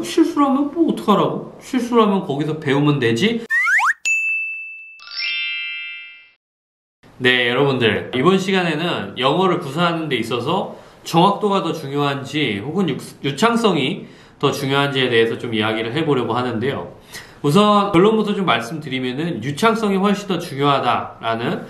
실수를 하면 뭐 어떡하라고? 실수를 하면 거기서 배우면 되지? 네, 여러분들, 이번 시간에는 영어를 구사하는 데 있어서 정확도가 더 중요한지 혹은 유창성이 더 중요한지에 대해서 좀 이야기를 해보려고 하는데요. 우선 결론부터 좀 말씀드리면은 유창성이 훨씬 더 중요하다라는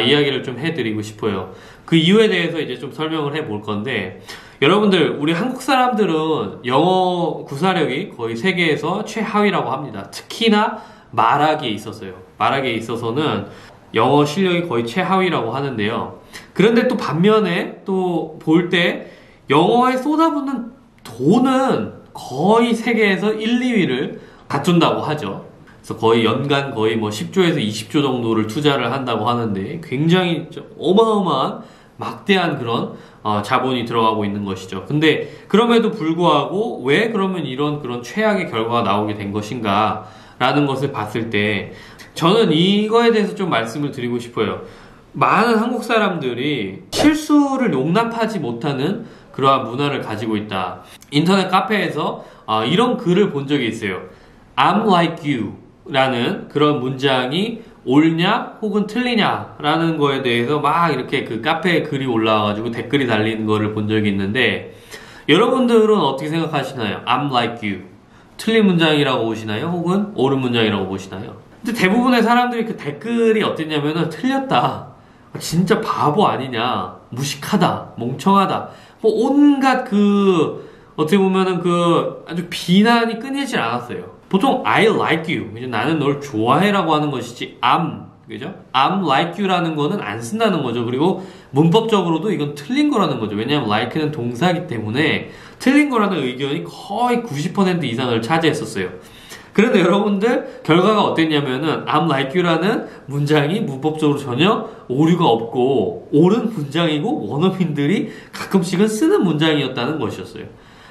이야기를 좀 해드리고 싶어요. 그 이유에 대해서 이제 좀 설명을 해볼 건데, 여러분들, 우리 한국 사람들은 영어 구사력이 거의 세계에서 최하위라고 합니다. 특히나 말하기에 있어서요. 말하기에 있어서는 영어 실력이 거의 최하위라고 하는데요. 그런데 또 반면에 또 볼 때 영어에 쏟아붓는 돈은 거의 세계에서 1, 2위를 다툰다고 하죠. 그래서 거의 연간 거의 뭐 10조에서 20조 정도를 투자를 한다고 하는데 굉장히 어마어마한 막대한 그런 자본이 들어가고 있는 것이죠. 근데 그럼에도 불구하고 왜 그러면 이런 그런 최악의 결과가 나오게 된 것인가 라는 것을 봤을 때 저는 이거에 대해서 좀 말씀을 드리고 싶어요. 많은 한국 사람들이 실수를 용납하지 못하는 그러한 문화를 가지고 있다. 인터넷 카페에서 이런 글을 본 적이 있어요. I'm like you 라는 그런 문장이 옳냐 혹은 틀리냐 라는 거에 대해서 막 이렇게 그 카페에 글이 올라와가지고 댓글이 달리는 거를 본 적이 있는데, 여러분들은 어떻게 생각하시나요? I'm like you 틀린 문장이라고 보시나요? 혹은 옳은 문장이라고 보시나요? 근데 대부분의 사람들이 그 댓글이 어땠냐면은 틀렸다, 진짜 바보 아니냐, 무식하다, 멍청하다, 뭐 온갖 그 어떻게 보면은 그 아주 비난이 끊이질 않았어요. 보통 I like you, 그죠? 나는 널 좋아해라고 하는 것이지 I'm, 그죠? I'm like you라는 거는 안 쓴다는 거죠. 그리고 문법적으로도 이건 틀린 거라는 거죠. 왜냐하면 like는 동사이기 때문에 틀린 거라는 의견이 거의 90% 이상을 차지했었어요. 그런데 여러분들 결과가 어땠냐면은 I'm like you라는 문장이 문법적으로 전혀 오류가 없고 옳은 문장이고 원어민들이 가끔씩은 쓰는 문장이었다는 것이었어요.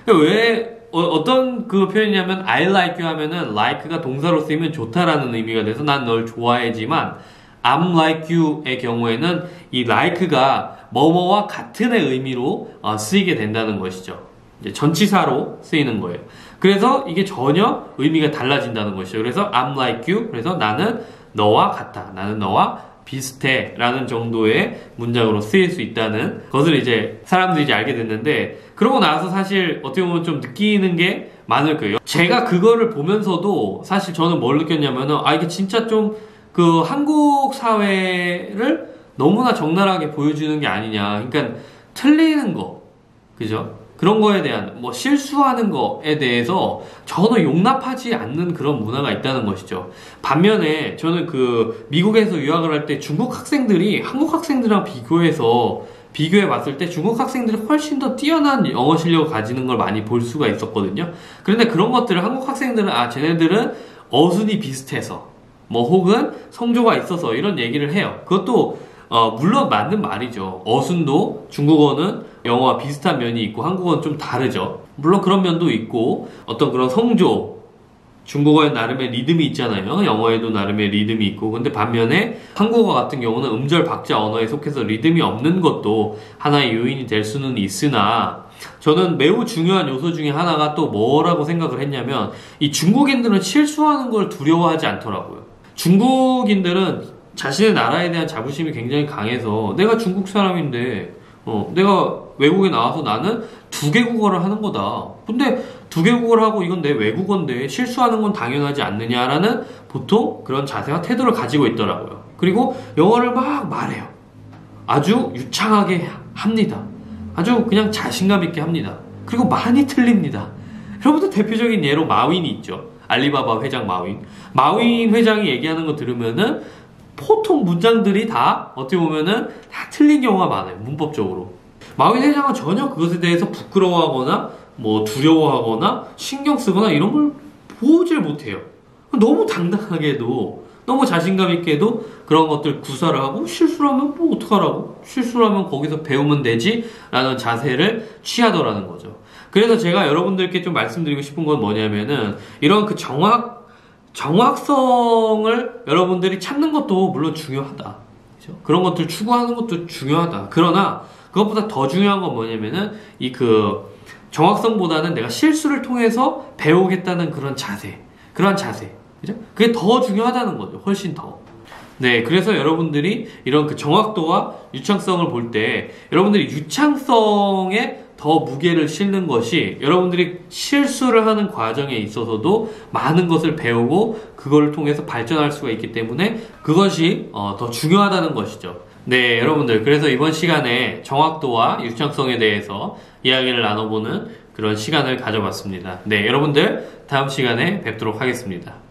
왜 어떤 그 표현이냐면 I like you 하면은 like가 동사로 쓰이면 좋다라는 의미가 돼서 난 널 좋아해지만 I'm like you의 경우에는 이 like가 뭐뭐와 같은의 의미로 쓰이게 된다는 것이죠. 이제 전치사로 쓰이는 거예요. 그래서 이게 전혀 의미가 달라진다는 것이죠. 그래서 I'm like you, 그래서 나는 너와 같아, 나는 너와 비슷해 라는 정도의 문장으로 쓰일 수 있다는 것을 이제 사람들이 이제 알게 됐는데, 그러고 나서 사실 어떻게 보면 좀 느끼는 게 많을 거예요. 제가 그거를 보면서도 사실 저는 뭘 느꼈냐면은 이게 진짜 좀 그 한국 사회를 너무나 적나라하게 보여주는 게 아니냐. 그러니까 틀리는 거, 그죠? 그런 거에 대한 뭐 실수하는 거에 대해서 전혀 용납하지 않는 그런 문화가 있다는 것이죠. 반면에 저는 그 미국에서 유학을 할 때 중국 학생들이 한국 학생들이랑 비교해 봤을 때 중국 학생들이 훨씬 더 뛰어난 영어 실력을 가지는 걸 많이 볼 수가 있었거든요. 그런데 그런 것들을 한국 학생들은 쟤네들은 어순이 비슷해서 뭐 혹은 성조가 있어서 이런 얘기를 해요. 그것도 물론 맞는 말이죠. 어순도 중국어는 영어와 비슷한 면이 있고 한국어는 좀 다르죠. 물론 그런 면도 있고 어떤 그런 성조, 중국어에 나름의 리듬이 있잖아요. 영어에도 나름의 리듬이 있고. 근데 반면에 한국어 같은 경우는 음절 박자 언어에 속해서 리듬이 없는 것도 하나의 요인이 될 수는 있으나, 저는 매우 중요한 요소 중에 하나가 또 뭐라고 생각을 했냐면, 이 중국인들은 실수하는 걸 두려워하지 않더라고요. 중국인들은 자신의 나라에 대한 자부심이 굉장히 강해서 내가 중국 사람인데 내가 외국에 나와서 나는 두 개국어를 하는 거다. 근데 두 개국어를 하고 이건 내 외국어인데 실수하는 건 당연하지 않느냐라는 보통 그런 자세와 태도를 가지고 있더라고요. 그리고 영어를 막 말해요. 아주 유창하게 합니다. 아주 그냥 자신감 있게 합니다. 그리고 많이 틀립니다. 여러분들 대표적인 예로 마윈이 있죠. 알리바바 회장 마윈. 마윈 회장이 얘기하는 거 들으면은 보통 문장들이 다 어떻게 보면은 다 틀린 경우가 많아요. 문법적으로. 마윈 회장은 전혀 그것에 대해서 부끄러워하거나 뭐 두려워하거나 신경 쓰거나 이런 걸 보질 못해요. 너무 당당하게도 너무 자신감 있게도 그런 것들 구사를 하고, 실수를 하면 뭐 어떡하라고, 실수를 하면 거기서 배우면 되지 라는 자세를 취하더라는 거죠. 그래서 제가 여러분들께 좀 말씀드리고 싶은 건 뭐냐면은, 이런 그 정확성을 여러분들이 찾는 것도 물론 중요하다. 그렇죠? 그런 것들 추구하는 것도 중요하다. 그러나 그것보다 더 중요한 건 뭐냐면은, 정확성보다는 내가 실수를 통해서 배우겠다는 그런 자세. 그죠? 그게 더 중요하다는 거죠. 훨씬 더. 네, 그래서 여러분들이 이런 그 정확도와 유창성을 볼 때 여러분들이 유창성에 더 무게를 싣는 것이 여러분들이 실수를 하는 과정에 있어서도 많은 것을 배우고 그걸 통해서 발전할 수가 있기 때문에 그것이 더 중요하다는 것이죠. 네, 여러분들. 그래서 이번 시간에 정확도와 유창성에 대해서 이야기를 나눠보는 그런 시간을 가져봤습니다. 네, 여러분들 다음 시간에 뵙도록 하겠습니다.